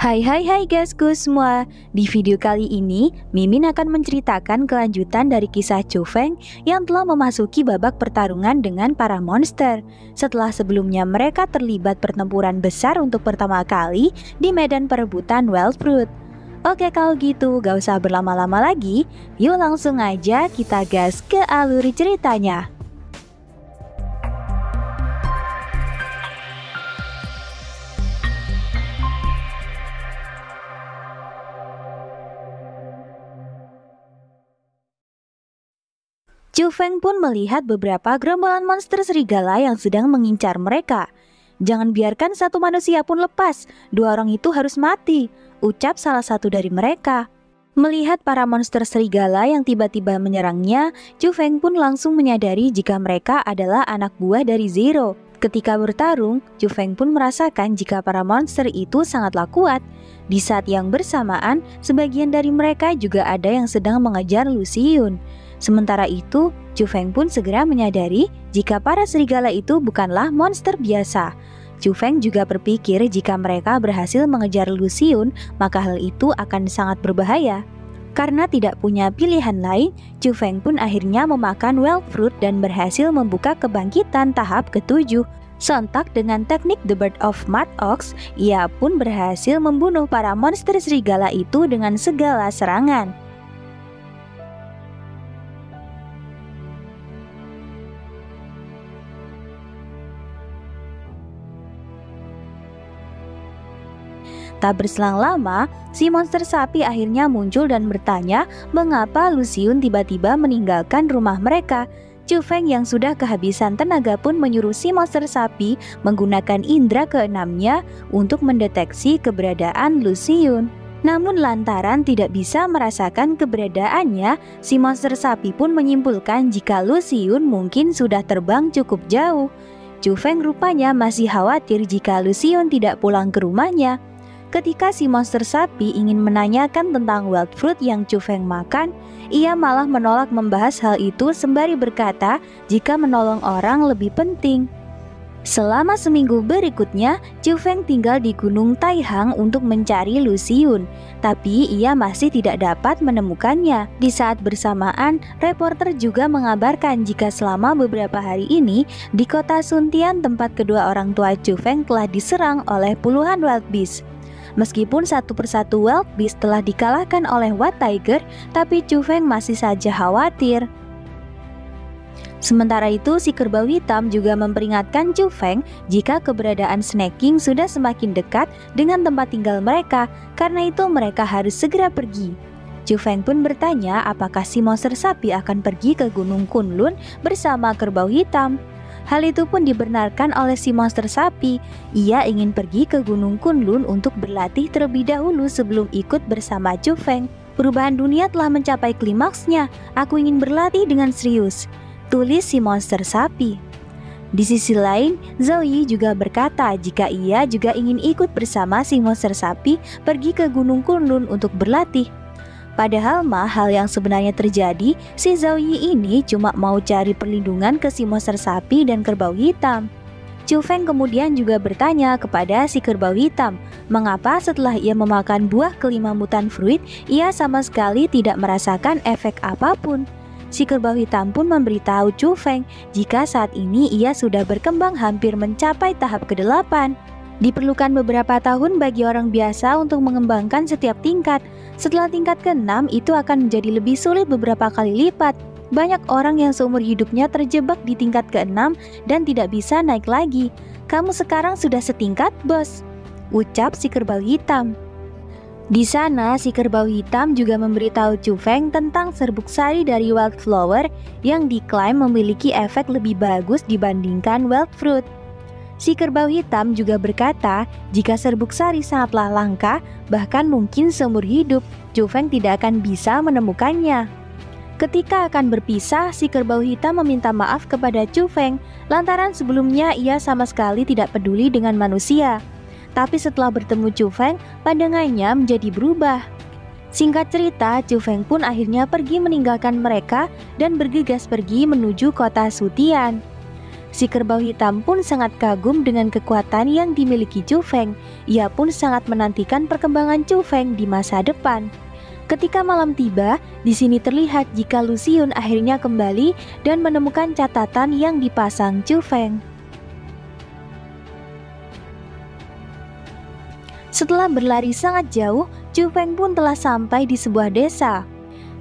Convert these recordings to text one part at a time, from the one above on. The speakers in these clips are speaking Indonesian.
Hai guysku semua. Di video kali ini Mimin akan menceritakan kelanjutan dari kisah Chu Feng yang telah memasuki babak pertarungan dengan para monster setelah sebelumnya mereka terlibat pertempuran besar untuk pertama kali di medan perebutan Wild Fruit. Oke, kalau gitu gak usah berlama-lama lagi, yuk langsung aja kita gas ke alur ceritanya. Chu Feng pun melihat beberapa gerombolan monster serigala yang sedang mengincar mereka. "Jangan biarkan satu manusia pun lepas, dua orang itu harus mati," ucap salah satu dari mereka. Melihat para monster serigala yang tiba-tiba menyerangnya, Chu Feng pun langsung menyadari jika mereka adalah anak buah dari Zero. Ketika bertarung, Chu Feng pun merasakan jika para monster itu sangatlah kuat. Di saat yang bersamaan, sebagian dari mereka juga ada yang sedang mengejar Lu Xiyun. Sementara itu, Chu Feng pun segera menyadari jika para serigala itu bukanlah monster biasa. Chu Feng juga berpikir jika mereka berhasil mengejar Lu Xiyun, maka hal itu akan sangat berbahaya. Karena tidak punya pilihan lain, Chu Feng pun akhirnya memakan Wild Fruit dan berhasil membuka kebangkitan tahap ke-7. Sontak dengan teknik The Bird of Mud Ox, ia pun berhasil membunuh para monster serigala itu dengan segala serangan. Tak berselang lama, si monster sapi akhirnya muncul dan bertanya mengapa Lu Xiyun tiba-tiba meninggalkan rumah mereka. Chu Feng yang sudah kehabisan tenaga pun menyuruh si monster sapi menggunakan indera keenamnya untuk mendeteksi keberadaan Lu Xiyun. Namun lantaran tidak bisa merasakan keberadaannya, si monster sapi pun menyimpulkan jika Lu Xiyun mungkin sudah terbang cukup jauh. Chu Feng rupanya masih khawatir jika Lu Xiyun tidak pulang ke rumahnya. Ketika si monster sapi ingin menanyakan tentang wild fruit yang Chu Feng makan, ia malah menolak membahas hal itu sembari berkata jika menolong orang lebih penting. Selama seminggu berikutnya, Chu Feng tinggal di Gunung Taihang untuk mencari Lu Xiyun, tapi ia masih tidak dapat menemukannya. Di saat bersamaan, reporter juga mengabarkan jika selama beberapa hari ini, di kota Suntian tempat kedua orang tua Chu Feng telah diserang oleh puluhan wild beast. Meskipun satu persatu wild beast telah dikalahkan oleh White Tiger, tapi Chu Feng masih saja khawatir. Sementara itu, si kerbau hitam juga memperingatkan Chu Feng jika keberadaan Snake King sudah semakin dekat dengan tempat tinggal mereka, karena itu mereka harus segera pergi. Chu Feng pun bertanya apakah si monster sapi akan pergi ke Gunung Kunlun bersama kerbau hitam. Hal itu pun dibenarkan oleh si monster sapi. Ia ingin pergi ke Gunung Kunlun untuk berlatih terlebih dahulu sebelum ikut bersama Chu Feng. "Perubahan dunia telah mencapai klimaksnya. Aku ingin berlatih dengan serius," tulis si monster sapi. Di sisi lain, Zhao Yi juga berkata jika ia juga ingin ikut bersama si monster sapi pergi ke Gunung Kunlun untuk berlatih. Padahal hal yang sebenarnya terjadi, si Zhao Yi ini cuma mau cari perlindungan ke si monster sapi dan kerbau hitam. Chu Feng kemudian juga bertanya kepada si kerbau hitam, mengapa setelah ia memakan buah kelima mutant fruit, ia sama sekali tidak merasakan efek apapun. Si kerbau hitam pun memberitahu Chu Feng jika saat ini ia sudah berkembang hampir mencapai tahap ke-8. Diperlukan beberapa tahun bagi orang biasa untuk mengembangkan setiap tingkat. Setelah tingkat ke-6 itu akan menjadi lebih sulit beberapa kali lipat. Banyak orang yang seumur hidupnya terjebak di tingkat ke-6 dan tidak bisa naik lagi. "Kamu sekarang sudah setingkat, bos," ucap si kerbau hitam. Di sana, si kerbau hitam juga memberitahu Chu Feng tentang serbuk sari dari wildflower yang diklaim memiliki efek lebih bagus dibandingkan wild fruit. Si kerbau hitam juga berkata jika serbuk sari sangatlah langka, bahkan mungkin seumur hidup, Chu Feng tidak akan bisa menemukannya. Ketika akan berpisah, si kerbau hitam meminta maaf kepada Chu Feng lantaran sebelumnya ia sama sekali tidak peduli dengan manusia. Tapi setelah bertemu Chu Feng, pandangannya menjadi berubah. Singkat cerita, Chu Feng pun akhirnya pergi meninggalkan mereka dan bergegas pergi menuju kota Sutian. Si kerbau hitam pun sangat kagum dengan kekuatan yang dimiliki Chu Feng. Ia pun sangat menantikan perkembangan Chu Feng di masa depan. Ketika malam tiba, di sini terlihat jika Lu Xun akhirnya kembali dan menemukan catatan yang dipasang Chu Feng. Setelah berlari sangat jauh, Chu Feng pun telah sampai di sebuah desa.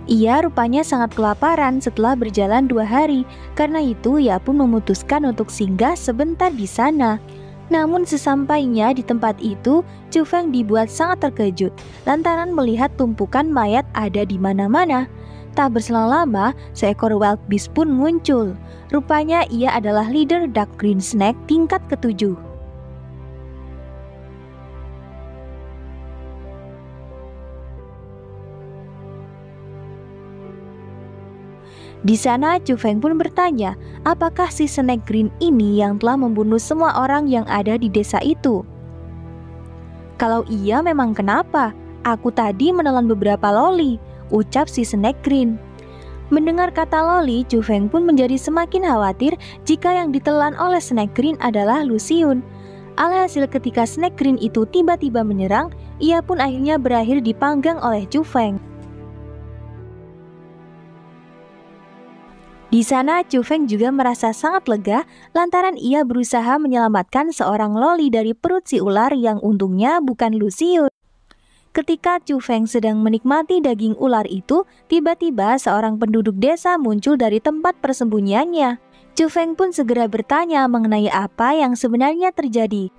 Ia rupanya sangat kelaparan setelah berjalan 2 hari. Karena itu ia pun memutuskan untuk singgah sebentar di sana. Namun sesampainya di tempat itu, Chu Feng dibuat sangat terkejut lantaran melihat tumpukan mayat ada di mana-mana. Tak berselang lama, seekor wild beast pun muncul. Rupanya ia adalah leader Dark Green Snake tingkat ke-7. Di sana Chu Feng pun bertanya, apakah si Snake Green ini yang telah membunuh semua orang yang ada di desa itu? Kalau iya memang kenapa? Aku tadi menelan beberapa loli, ucap si Snake Green. Mendengar kata loli, Chu Feng pun menjadi semakin khawatir jika yang ditelan oleh Snake Green adalah Lu Xun. Alhasil ketika Snake Green itu tiba-tiba menyerang, ia pun akhirnya berakhir dipanggang oleh Chu Feng. Di sana Chu Feng juga merasa sangat lega lantaran ia berusaha menyelamatkan seorang loli dari perut si ular yang untungnya bukan Lu Xun. Ketika Chu Feng sedang menikmati daging ular itu, tiba-tiba seorang penduduk desa muncul dari tempat persembunyiannya. Chu Feng pun segera bertanya mengenai apa yang sebenarnya terjadi.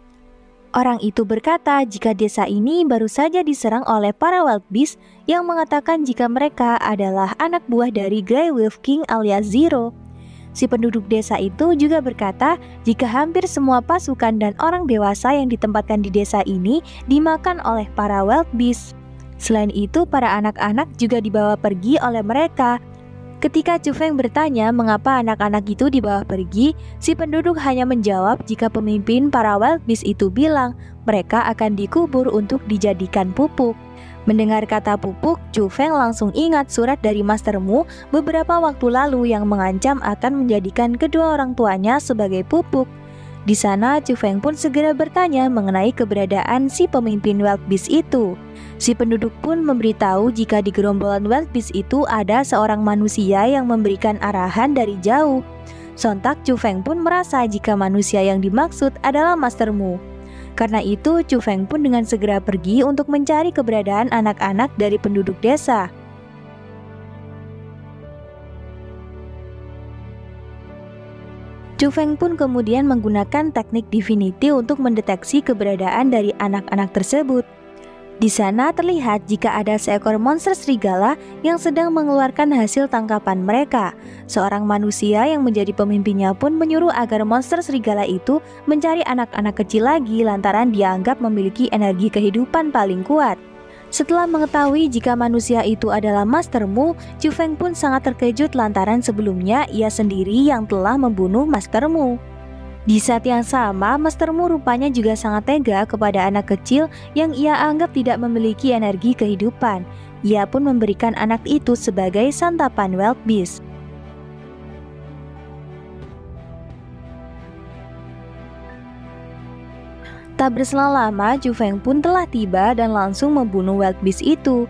Orang itu berkata jika desa ini baru saja diserang oleh para wild beast yang mengatakan jika mereka adalah anak buah dari Grey Wolf King alias Zero. Si penduduk desa itu juga berkata jika hampir semua pasukan dan orang dewasa yang ditempatkan di desa ini dimakan oleh para wild beast. Selain itu, para anak-anak juga dibawa pergi oleh mereka. Ketika Chu Feng bertanya mengapa anak-anak itu dibawa pergi, si penduduk hanya menjawab jika pemimpin para wild beast itu bilang mereka akan dikubur untuk dijadikan pupuk. Mendengar kata pupuk, Chu Feng langsung ingat surat dari Master Mu beberapa waktu lalu yang mengancam akan menjadikan kedua orang tuanya sebagai pupuk. Di sana Chu Feng pun segera bertanya mengenai keberadaan si pemimpin wild beast itu. Si penduduk pun memberitahu jika di gerombolan wild beast itu ada seorang manusia yang memberikan arahan dari jauh. Sontak Chu Feng pun merasa jika manusia yang dimaksud adalah Master Mu. Karena itu Chu Feng pun dengan segera pergi untuk mencari keberadaan anak-anak dari penduduk desa. Chu Feng pun kemudian menggunakan teknik divinity untuk mendeteksi keberadaan dari anak-anak tersebut. Di sana terlihat jika ada seekor monster serigala yang sedang mengeluarkan hasil tangkapan mereka. Seorang manusia yang menjadi pemimpinnya pun menyuruh agar monster serigala itu mencari anak-anak kecil lagi lantaran dianggap memiliki energi kehidupan paling kuat. Setelah mengetahui jika manusia itu adalah Master Mu, Chu Feng pun sangat terkejut lantaran sebelumnya ia sendiri yang telah membunuh Master Mu. Di saat yang sama, Master Mu rupanya juga sangat tega kepada anak kecil yang ia anggap tidak memiliki energi kehidupan. Ia pun memberikan anak itu sebagai santapan wild beast. Tak berselang lama, Chu Feng pun telah tiba dan langsung membunuh wild beast itu.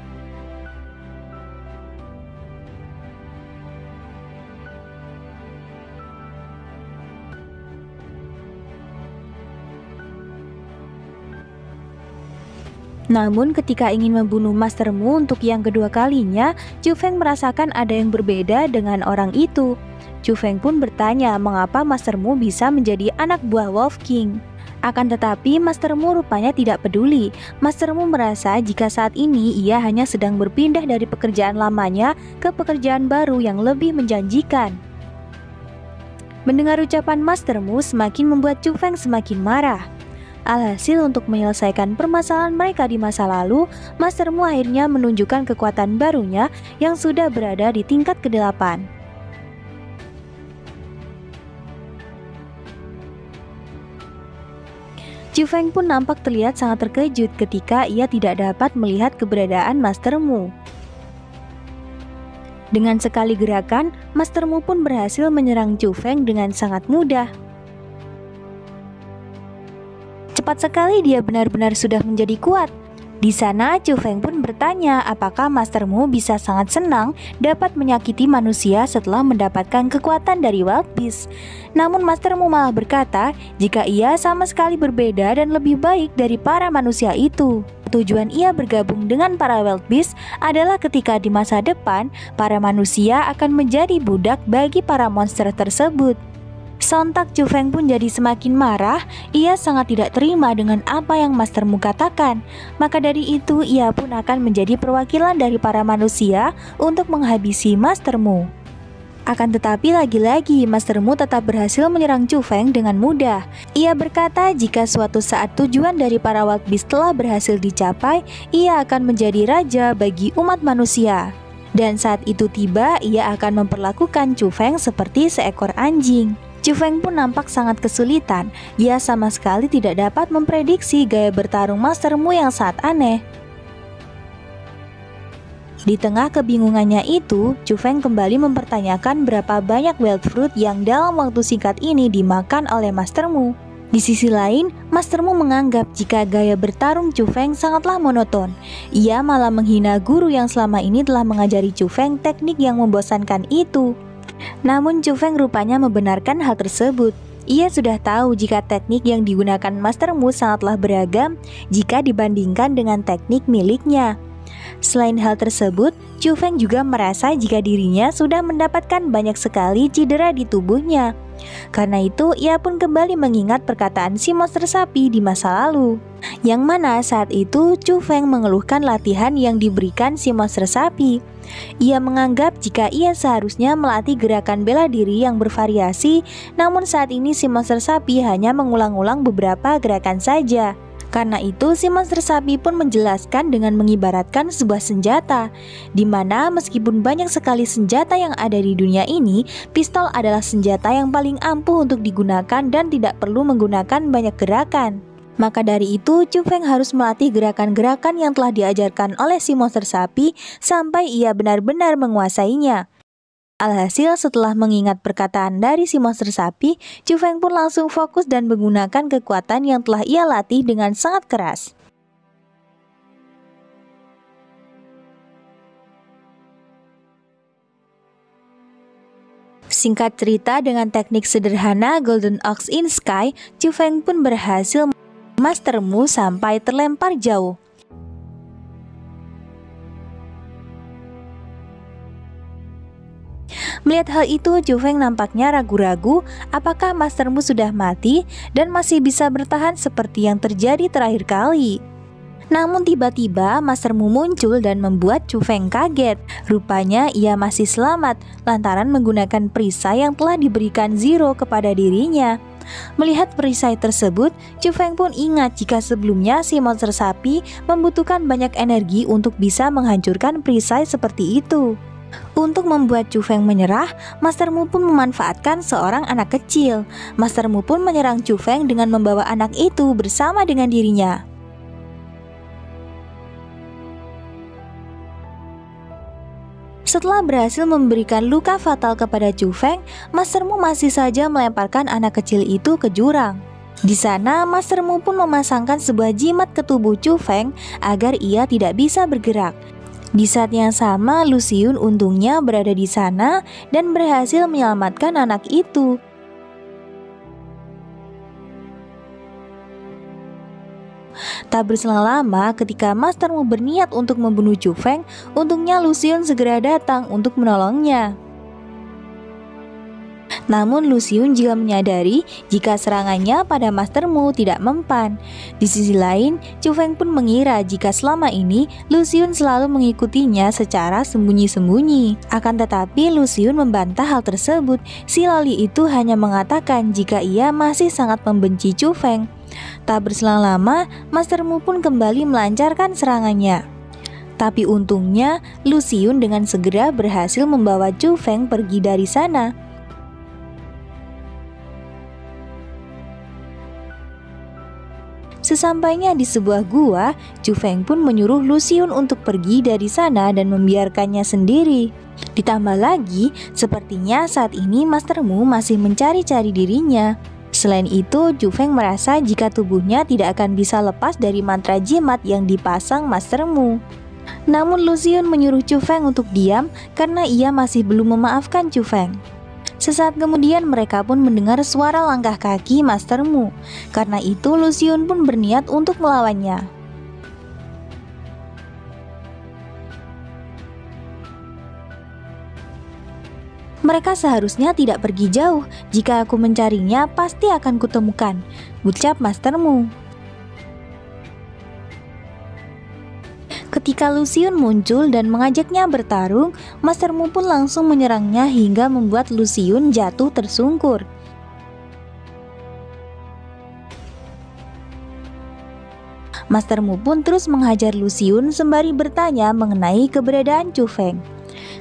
Namun ketika ingin membunuh Master Mu untuk yang kedua kalinya, Chu Feng merasakan ada yang berbeda dengan orang itu. Chu Feng pun bertanya mengapa Master Mu bisa menjadi anak buah Wolf King. Akan tetapi Master Mu rupanya tidak peduli. Master Mu merasa jika saat ini ia hanya sedang berpindah dari pekerjaan lamanya ke pekerjaan baru yang lebih menjanjikan. Mendengar ucapan Master Mu semakin membuat Chu Feng semakin marah. Alhasil untuk menyelesaikan permasalahan mereka di masa lalu, Master Mu akhirnya menunjukkan kekuatan barunya yang sudah berada di tingkat ke-8. Chu Feng pun nampak terlihat sangat terkejut ketika ia tidak dapat melihat keberadaan Master Mu. Dengan sekali gerakan, Master Mu pun berhasil menyerang Chu Feng dengan sangat mudah. Cepat sekali dia benar-benar sudah menjadi kuat. Di sana Chu Feng pun bertanya apakah Master Mu bisa sangat senang dapat menyakiti manusia setelah mendapatkan kekuatan dari Wild Beast. Namun Master Mu malah berkata jika ia sama sekali berbeda dan lebih baik dari para manusia itu. Tujuan ia bergabung dengan para Wild Beast adalah ketika di masa depan para manusia akan menjadi budak bagi para monster tersebut. Sontak Chu Feng pun jadi semakin marah. Ia sangat tidak terima dengan apa yang Master Mu katakan. Maka dari itu ia pun akan menjadi perwakilan dari para manusia untuk menghabisi Master Mu. Akan tetapi lagi-lagi Master Mu tetap berhasil menyerang Chu Feng dengan mudah. Ia berkata jika suatu saat tujuan dari para Wild Beast telah berhasil dicapai, ia akan menjadi raja bagi umat manusia. Dan saat itu tiba, ia akan memperlakukan Chu Feng seperti seekor anjing. Chu Feng pun nampak sangat kesulitan. Ia sama sekali tidak dapat memprediksi gaya bertarung Master Mu yang sangat aneh. Di tengah kebingungannya itu, Chu Feng kembali mempertanyakan berapa banyak wild fruit yang dalam waktu singkat ini dimakan oleh Master Mu. Di sisi lain, Master Mu menganggap jika gaya bertarung Chu Feng sangatlah monoton. Ia malah menghina guru yang selama ini telah mengajari Chu Feng teknik yang membosankan itu. Namun Chu Feng rupanya membenarkan hal tersebut. Ia sudah tahu jika teknik yang digunakan Master Mu sangatlah beragam jika dibandingkan dengan teknik miliknya. Selain hal tersebut, Chu Feng juga merasa jika dirinya sudah mendapatkan banyak sekali cedera di tubuhnya. Karena itu, ia pun kembali mengingat perkataan si monster sapi di masa lalu. Yang mana saat itu Chu Feng mengeluhkan latihan yang diberikan si monster sapi. Ia menganggap jika ia seharusnya melatih gerakan bela diri yang bervariasi, namun saat ini si monster sapi hanya mengulang-ulang beberapa gerakan saja. Karena itu si monster sapi pun menjelaskan dengan mengibaratkan sebuah senjata, di mana meskipun banyak sekali senjata yang ada di dunia ini, pistol adalah senjata yang paling ampuh untuk digunakan dan tidak perlu menggunakan banyak gerakan. Maka dari itu, Chu Feng harus melatih gerakan-gerakan yang telah diajarkan oleh si monster sapi sampai ia benar-benar menguasainya. Alhasil setelah mengingat perkataan dari si monster sapi, Chu Feng pun langsung fokus dan menggunakan kekuatan yang telah ia latih dengan sangat keras. Singkat cerita, dengan teknik sederhana Golden Ox in Sky, Chu Feng pun berhasil Master Mu sampai terlempar jauh. Melihat hal itu, Chu Feng nampaknya ragu-ragu apakah Master Mu sudah mati dan masih bisa bertahan seperti yang terjadi terakhir kali. Namun tiba-tiba Master Mu muncul dan membuat Chu Feng kaget. Rupanya ia masih selamat lantaran menggunakan perisai yang telah diberikan Zero kepada dirinya. Melihat perisai tersebut, Chu Feng pun ingat jika sebelumnya si monster sapi membutuhkan banyak energi untuk bisa menghancurkan perisai seperti itu. Untuk membuat Chu Feng menyerah, Master Mu pun memanfaatkan seorang anak kecil. Master Mu pun menyerang Chu Feng dengan membawa anak itu bersama dengan dirinya. Setelah berhasil memberikan luka fatal kepada Chu Feng, Master Mu masih saja melemparkan anak kecil itu ke jurang. Di sana, Master Mu pun memasangkan sebuah jimat ke tubuh Chu Feng agar ia tidak bisa bergerak. Di saat yang sama, Luciun untungnya berada di sana dan berhasil menyelamatkan anak itu. Tak berselang lama, ketika Master Mu berniat untuk membunuh Chu Feng, untungnya Luciun segera datang untuk menolongnya. Namun Luciun juga menyadari jika serangannya pada Master Mu tidak mempan. Di sisi lain, Chu Feng pun mengira jika selama ini Luciun selalu mengikutinya secara sembunyi-sembunyi. Akan tetapi Luciun membantah hal tersebut. Si Loli itu hanya mengatakan jika ia masih sangat membenci Chu Feng. Tak berselang lama, Master Mu pun kembali melancarkan serangannya. Tapi untungnya, Luciun dengan segera berhasil membawa Chu Feng pergi dari sana. Sesampainya di sebuah gua, Chu Feng pun menyuruh Luciun untuk pergi dari sana dan membiarkannya sendiri. Ditambah lagi, sepertinya saat ini Master Mu masih mencari-cari dirinya. Selain itu, Chu Feng merasa jika tubuhnya tidak akan bisa lepas dari mantra jimat yang dipasang Master Mu. Namun Lu Xun menyuruh Chu Feng untuk diam karena ia masih belum memaafkan Chu Feng. Sesaat kemudian mereka pun mendengar suara langkah kaki Master Mu. Karena itu Lu Xun pun berniat untuk melawannya. Mereka seharusnya tidak pergi jauh. Jika aku mencarinya, pasti akan kutemukan, ucap Master Mu. Ketika Lu Xun muncul dan mengajaknya bertarung, Master Mu pun langsung menyerangnya hingga membuat Lu Xun jatuh tersungkur. Master Mu pun terus menghajar Lu Xun sembari bertanya mengenai keberadaan Chu Feng.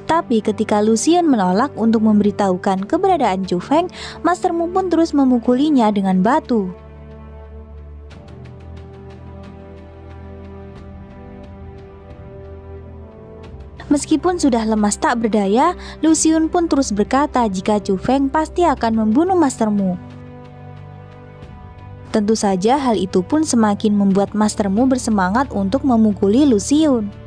Tapi ketika Lu Xun menolak untuk memberitahukan keberadaan Chu Feng, Master Mu pun terus memukulinya dengan batu. Meskipun sudah lemas tak berdaya, Lu Xun pun terus berkata jika Chu Feng pasti akan membunuh Master Mu. Tentu saja hal itu pun semakin membuat Master Mu bersemangat untuk memukuli Lu Xun.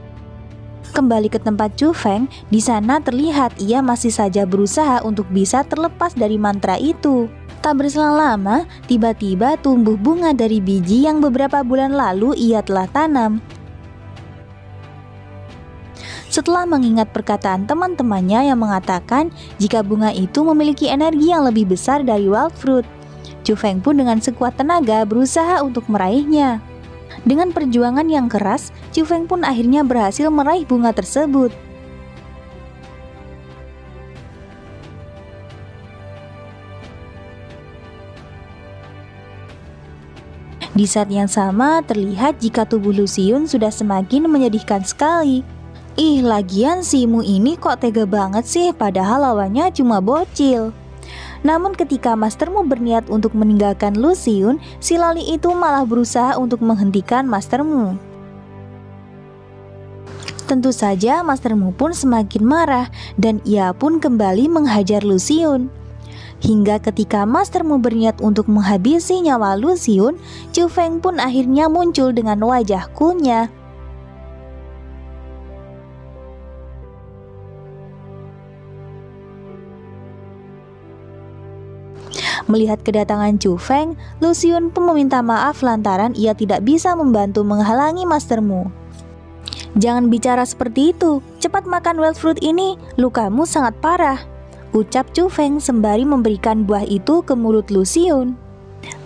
Kembali ke tempat Chu Feng, di sana terlihat ia masih saja berusaha untuk bisa terlepas dari mantra itu. Tak berselang lama, tiba-tiba tumbuh bunga dari biji yang beberapa bulan lalu ia telah tanam. Setelah mengingat perkataan teman-temannya yang mengatakan jika bunga itu memiliki energi yang lebih besar dari wild fruit, Chu Feng pun dengan sekuat tenaga berusaha untuk meraihnya. Dengan perjuangan yang keras, Chu Feng pun akhirnya berhasil meraih bunga tersebut. Di saat yang sama, terlihat jika tubuh Lu Xun sudah semakin menyedihkan sekali. Ih, lagian si Mu ini kok tega banget sih, padahal lawannya cuma bocil. Namun ketika Master Mu berniat untuk meninggalkan Lu Xun, si loli itu malah berusaha untuk menghentikan Master Mu. Tentu saja Master Mu pun semakin marah dan ia pun kembali menghajar Lu Xun. Hingga ketika Master Mu berniat untuk menghabisi nyawa Lu Xun, Chu Feng pun akhirnya muncul dengan wajah coolnya. Melihat kedatangan Chu Feng, Lu Xun pun meminta maaf lantaran ia tidak bisa membantu menghalangi Master Mu. Jangan bicara seperti itu, cepat makan wild fruit ini, lukamu sangat parah, ucap Chu Feng sembari memberikan buah itu ke mulut Lu Xun.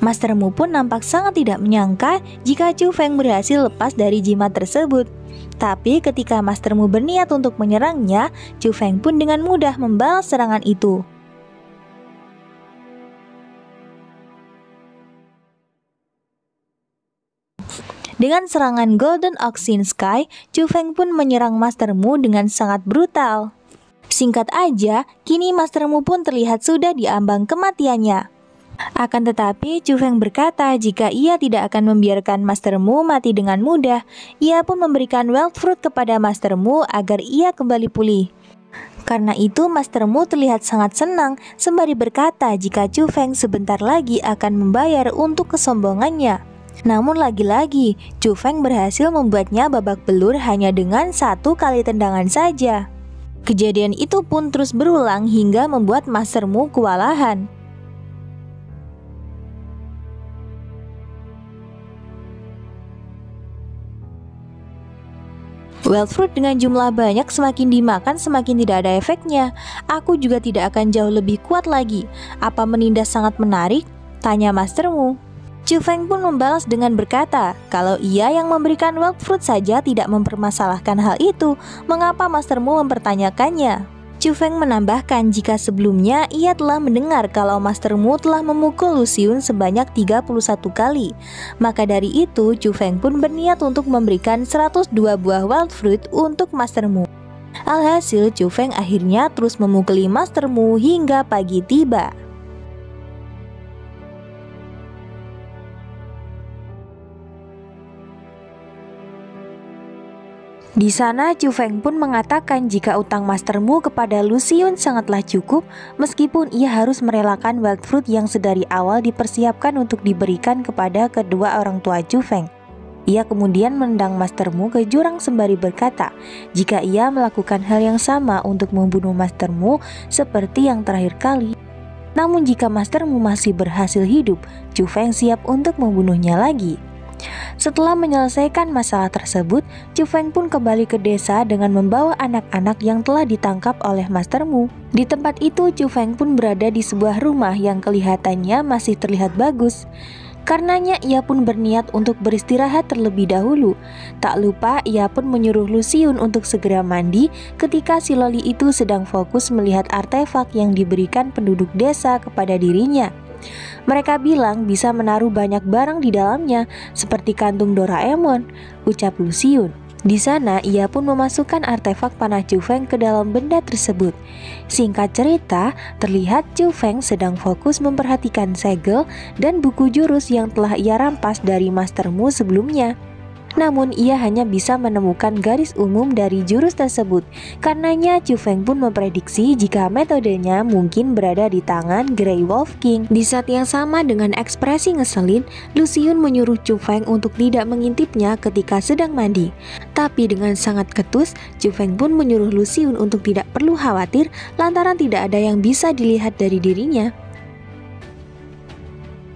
Master Mu pun nampak sangat tidak menyangka jika Chu Feng berhasil lepas dari jimat tersebut. Tapi ketika Master Mu berniat untuk menyerangnya, Chu Feng pun dengan mudah membalas serangan itu. Dengan serangan Golden Oxine Sky, Chu Feng pun menyerang Master Mu dengan sangat brutal. Singkat aja, kini Master Mu pun terlihat sudah di ambang kematiannya. Akan tetapi, Chu Feng berkata jika ia tidak akan membiarkan Master Mu mati dengan mudah. Ia pun memberikan wild fruit kepada Master Mu agar ia kembali pulih. Karena itu, Master Mu terlihat sangat senang sembari berkata jika Chu Feng sebentar lagi akan membayar untuk kesombongannya. Namun lagi-lagi, Chu Feng berhasil membuatnya babak belur hanya dengan satu kali tendangan saja. Kejadian itu pun terus berulang hingga membuat Master Mu kewalahan. Wild fruit dengan jumlah banyak semakin dimakan semakin tidak ada efeknya. Aku juga tidak akan jauh lebih kuat lagi. Apa menindas sangat menarik? Tanya Master Mu. Chu Feng pun membalas dengan berkata, kalau ia yang memberikan wild fruit saja tidak mempermasalahkan hal itu, mengapa Master Mu mempertanyakannya? Chu Feng menambahkan jika sebelumnya ia telah mendengar kalau Master Mu telah memukul Lu Xun sebanyak 31 kali. Maka dari itu, Chu Feng pun berniat untuk memberikan 102 buah wild fruit untuk Master Mu. Alhasil, Chu Feng akhirnya terus memukuli Master Mu hingga pagi tiba. Di sana Chu Feng pun mengatakan jika utang Master Mu kepada Lu Xiyun sangatlah cukup meskipun ia harus merelakan wild fruit yang sedari awal dipersiapkan untuk diberikan kepada kedua orang tua Chu Feng. Ia kemudian menendang Master Mu ke jurang sembari berkata jika ia melakukan hal yang sama untuk membunuh Master Mu seperti yang terakhir kali. Namun jika Master Mu masih berhasil hidup, Chu Feng siap untuk membunuhnya lagi. Setelah menyelesaikan masalah tersebut, Chu Feng pun kembali ke desa dengan membawa anak-anak yang telah ditangkap oleh Master Mu. Di tempat itu, Chu Feng pun berada di sebuah rumah yang kelihatannya masih terlihat bagus. Karenanya ia pun berniat untuk beristirahat terlebih dahulu. Tak lupa ia pun menyuruh Lu Xiyun untuk segera mandi ketika si loli itu sedang fokus melihat artefak yang diberikan penduduk desa kepada dirinya. Mereka bilang bisa menaruh banyak barang di dalamnya seperti kantung Doraemon, ucap Lu Xiyun. Di sana ia pun memasukkan artefak panah Chu Feng ke dalam benda tersebut. Singkat cerita, terlihat Chu Feng sedang fokus memperhatikan segel dan buku jurus yang telah ia rampas dari Master Mu sebelumnya. Namun ia hanya bisa menemukan garis umum dari jurus tersebut. Karenanya Chu Feng pun memprediksi jika metodenya mungkin berada di tangan Grey Wolf King. Di saat yang sama dengan ekspresi ngeselin, Lu Xiyun menyuruh Chu Feng untuk tidak mengintipnya ketika sedang mandi. Tapi dengan sangat ketus, Chu Feng pun menyuruh Lu Xiyun untuk tidak perlu khawatir lantaran tidak ada yang bisa dilihat dari dirinya.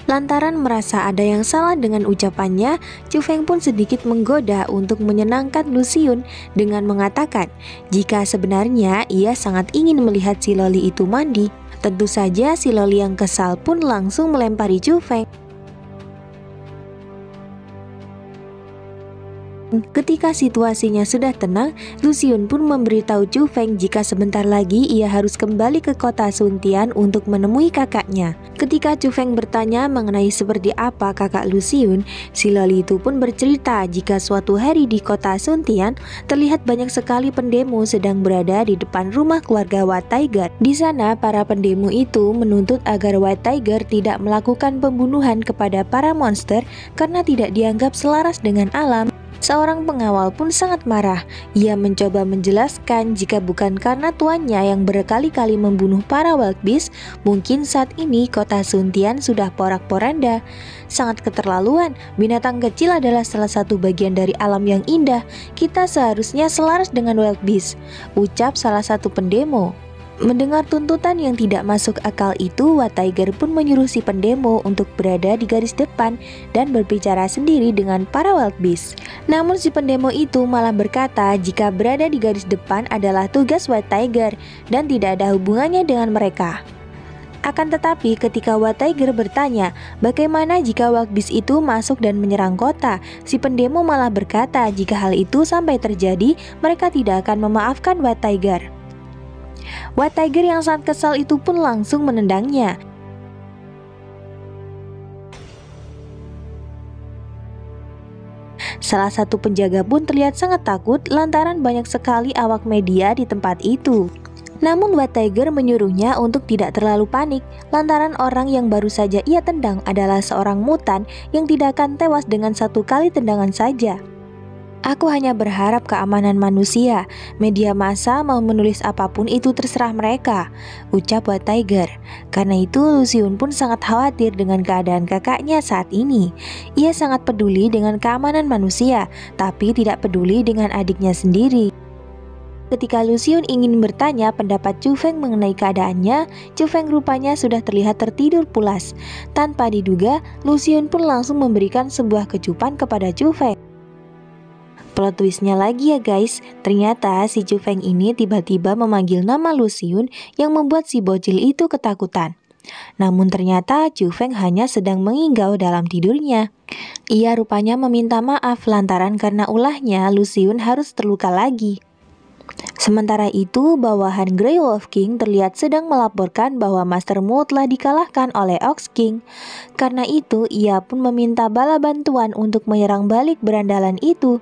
Lantaran merasa ada yang salah dengan ucapannya, Chu Feng pun sedikit menggoda untuk menyenangkan Lu Xiyun dengan mengatakan jika sebenarnya ia sangat ingin melihat si loli itu mandi. Tentu saja si loli yang kesal pun langsung melempari Chu Feng. Ketika situasinya sudah tenang, Lu Xiyun pun memberitahu Chu Feng jika sebentar lagi ia harus kembali ke kota Suntian untuk menemui kakaknya. Ketika Chu Feng bertanya mengenai seperti apa kakak Lu Xiyun, si loli itu pun bercerita jika suatu hari di kota Suntian terlihat banyak sekali pendemo sedang berada di depan rumah keluarga White Tiger. Di sana para pendemo itu menuntut agar White Tiger tidak melakukan pembunuhan kepada para monster karena tidak dianggap selaras dengan alam. Seorang pengawal pun sangat marah. Ia mencoba menjelaskan jika bukan karena tuannya yang berkali-kali membunuh para wild beast, mungkin saat ini kota Suntian sudah porak-poranda. Sangat keterlaluan, binatang kecil adalah salah satu bagian dari alam yang indah. Kita seharusnya selaras dengan wild beast, ucap salah satu pendemo. Mendengar tuntutan yang tidak masuk akal itu, White Tiger pun menyuruh si pendemo untuk berada di garis depan dan berbicara sendiri dengan para wild beast. Namun si pendemo itu malah berkata jika berada di garis depan adalah tugas White Tiger dan tidak ada hubungannya dengan mereka. Akan tetapi ketika White Tiger bertanya bagaimana jika wild beast itu masuk dan menyerang kota, si pendemo malah berkata jika hal itu sampai terjadi, mereka tidak akan memaafkan White Tiger. White Tiger yang sangat kesal itu pun langsung menendangnya. Salah satu penjaga pun terlihat sangat takut lantaran banyak sekali awak media di tempat itu. Namun White Tiger menyuruhnya untuk tidak terlalu panik lantaran orang yang baru saja ia tendang adalah seorang mutan yang tidak akan tewas dengan satu kali tendangan saja. Aku hanya berharap keamanan manusia. Media massa mau menulis apapun itu terserah mereka, ucap White Tiger. Karena itu Lu Xiyun pun sangat khawatir dengan keadaan kakaknya saat ini. Ia sangat peduli dengan keamanan manusia, tapi tidak peduli dengan adiknya sendiri. Ketika Lu Xiyun ingin bertanya pendapat Chu Feng mengenai keadaannya, Chu Feng rupanya sudah terlihat tertidur pulas. Tanpa diduga, Lu Xiyun pun langsung memberikan sebuah kecupan kepada Chu Feng. Plot twistnya lagi ya guys, ternyata si Chu Feng ini tiba-tiba memanggil nama Lu Xiyun yang membuat si bocil itu ketakutan. Namun ternyata Chu Feng hanya sedang menginggau dalam tidurnya. Ia rupanya meminta maaf lantaran karena ulahnya Lu Xiyun harus terluka lagi. Sementara itu, bawahan Grey Wolf King terlihat sedang melaporkan bahwa Master Mu telah dikalahkan oleh Ox King. Karena itu, ia pun meminta bala bantuan untuk menyerang balik berandalan itu.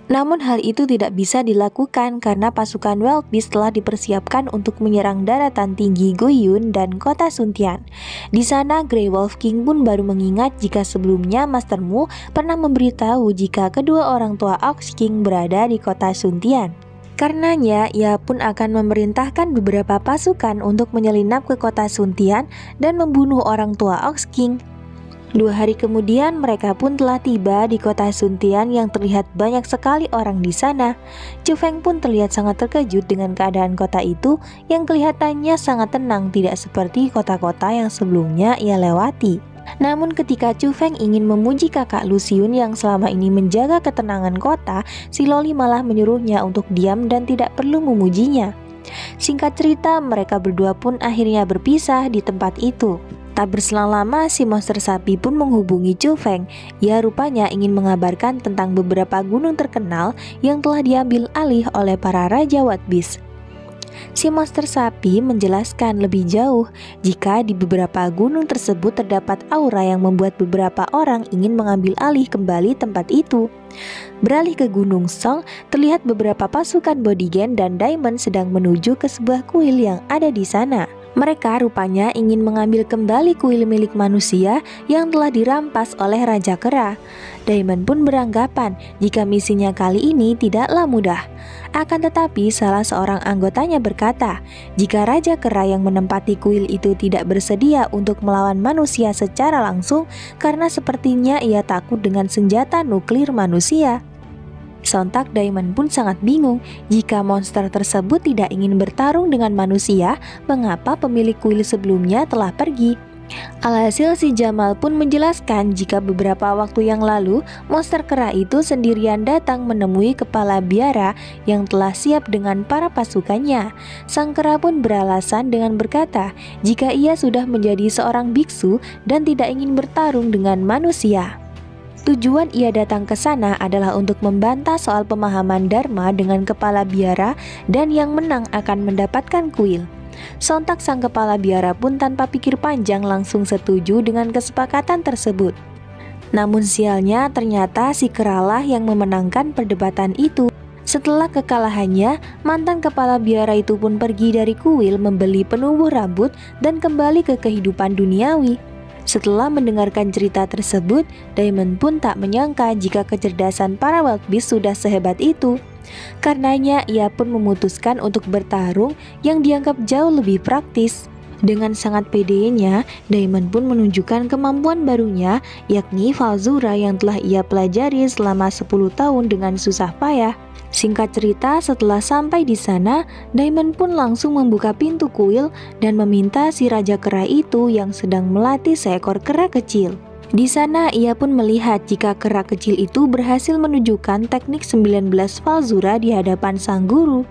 Namun hal itu tidak bisa dilakukan karena pasukan Wild Beast telah dipersiapkan untuk menyerang daratan tinggi Guiyun dan kota Suntian. Di sana Grey Wolf King pun baru mengingat jika sebelumnya Master Mu pernah memberitahu jika kedua orang tua Ox King berada di kota Suntian. Karenanya, ia pun akan memerintahkan beberapa pasukan untuk menyelinap ke kota Suntian dan membunuh orang tua Ox King. 2 hari kemudian mereka pun telah tiba di kota Suntian yang terlihat banyak sekali orang di sana. Chu Feng pun terlihat sangat terkejut dengan keadaan kota itu yang kelihatannya sangat tenang, tidak seperti kota-kota yang sebelumnya ia lewati. Namun ketika Chu Feng ingin memuji kakak Luciun yang selama ini menjaga ketenangan kota, si Loli malah menyuruhnya untuk diam dan tidak perlu memujinya. Singkat cerita, mereka berdua pun akhirnya berpisah di tempat itu. Tak berselang lama, si monster sapi pun menghubungi Chu Feng. Ia rupanya ingin mengabarkan tentang beberapa gunung terkenal yang telah diambil alih oleh para Raja Wild Beast. Si monster sapi menjelaskan lebih jauh jika di beberapa gunung tersebut terdapat aura yang membuat beberapa orang ingin mengambil alih kembali tempat itu. Beralih ke Gunung Song, terlihat beberapa pasukan Bodygen dan Diamond sedang menuju ke sebuah kuil yang ada di sana. Mereka rupanya ingin mengambil kembali kuil milik manusia yang telah dirampas oleh Raja Kera. Diamond pun beranggapan jika misinya kali ini tidaklah mudah. Akan tetapi salah seorang anggotanya berkata, jika Raja Kera yang menempati kuil itu tidak bersedia untuk melawan manusia secara langsung karena sepertinya ia takut dengan senjata nuklir manusia. Sontak Diamond pun sangat bingung jika monster tersebut tidak ingin bertarung dengan manusia, mengapa pemilik kuil sebelumnya telah pergi. Alhasil si Jamal pun menjelaskan jika beberapa waktu yang lalu monster kera itu sendirian datang menemui kepala biara yang telah siap dengan para pasukannya. Sang kera pun beralasan dengan berkata jika ia sudah menjadi seorang biksu dan tidak ingin bertarung dengan manusia. Tujuan ia datang ke sana adalah untuk membantah soal pemahaman Dharma dengan kepala biara dan yang menang akan mendapatkan kuil. Sontak sang kepala biara pun tanpa pikir panjang langsung setuju dengan kesepakatan tersebut. Namun sialnya ternyata si keralah yang memenangkan perdebatan itu. Setelah kekalahannya, mantan kepala biara itu pun pergi dari kuil membeli penumbuh rambut dan kembali ke kehidupan duniawi. Setelah mendengarkan cerita tersebut, Diamond pun tak menyangka jika kecerdasan para Wild Beast sudah sehebat itu. Karenanya ia pun memutuskan untuk bertarung yang dianggap jauh lebih praktis. Dengan sangat pedenya, Diamond pun menunjukkan kemampuan barunya, yakni Falzura yang telah ia pelajari selama 10 tahun dengan susah payah. Singkat cerita, setelah sampai di sana, Diamond pun langsung membuka pintu kuil dan meminta si Raja Kera itu yang sedang melatih seekor kera kecil. Di sana ia pun melihat jika kera kecil itu berhasil menunjukkan teknik 19 Falzura di hadapan sang guru.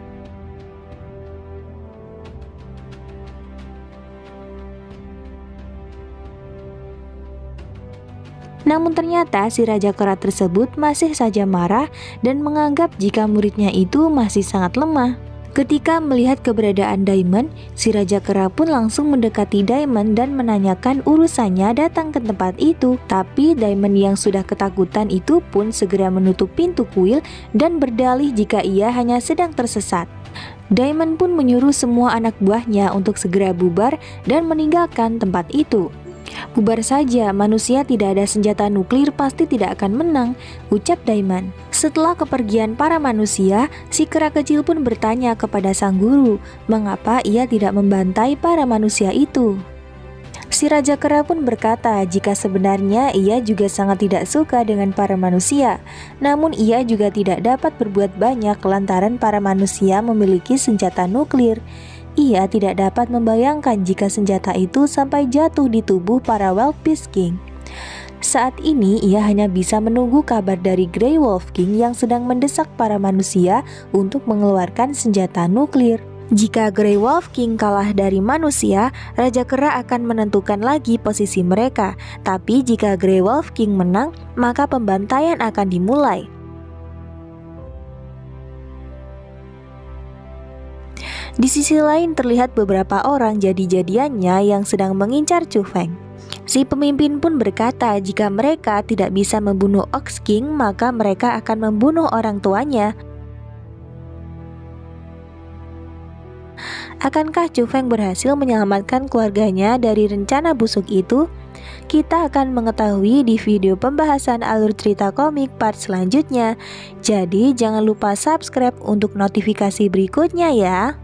Namun ternyata si Raja Kera tersebut masih saja marah dan menganggap jika muridnya itu masih sangat lemah. Ketika melihat keberadaan Diamond, si Raja Kera pun langsung mendekati Diamond dan menanyakan urusannya datang ke tempat itu. Tapi Diamond yang sudah ketakutan itu pun segera menutup pintu kuil dan berdalih jika ia hanya sedang tersesat. Diamond pun menyuruh semua anak buahnya untuk segera bubar dan meninggalkan tempat itu. Bubar saja, manusia tidak ada senjata nuklir pasti tidak akan menang, ucap Diamond. Setelah kepergian para manusia, si kera kecil pun bertanya kepada sang guru, mengapa ia tidak membantai para manusia itu. Si Raja Kera pun berkata jika sebenarnya ia juga sangat tidak suka dengan para manusia, namun ia juga tidak dapat berbuat banyak lantaran para manusia memiliki senjata nuklir. Ia tidak dapat membayangkan jika senjata itu sampai jatuh di tubuh para Wild Beast King. Saat ini ia hanya bisa menunggu kabar dari Grey Wolf King yang sedang mendesak para manusia untuk mengeluarkan senjata nuklir. Jika Grey Wolf King kalah dari manusia, Raja Kera akan menentukan lagi posisi mereka. Tapi jika Grey Wolf King menang, maka pembantaian akan dimulai. Di sisi lain terlihat beberapa orang jadi-jadiannya yang sedang mengincar Chu Feng. Si pemimpin pun berkata jika mereka tidak bisa membunuh Ox King, maka mereka akan membunuh orang tuanya. Akankah Chu Feng berhasil menyelamatkan keluarganya dari rencana busuk itu? Kita akan mengetahui di video pembahasan alur cerita komik part selanjutnya. Jadi jangan lupa subscribe untuk notifikasi berikutnya ya.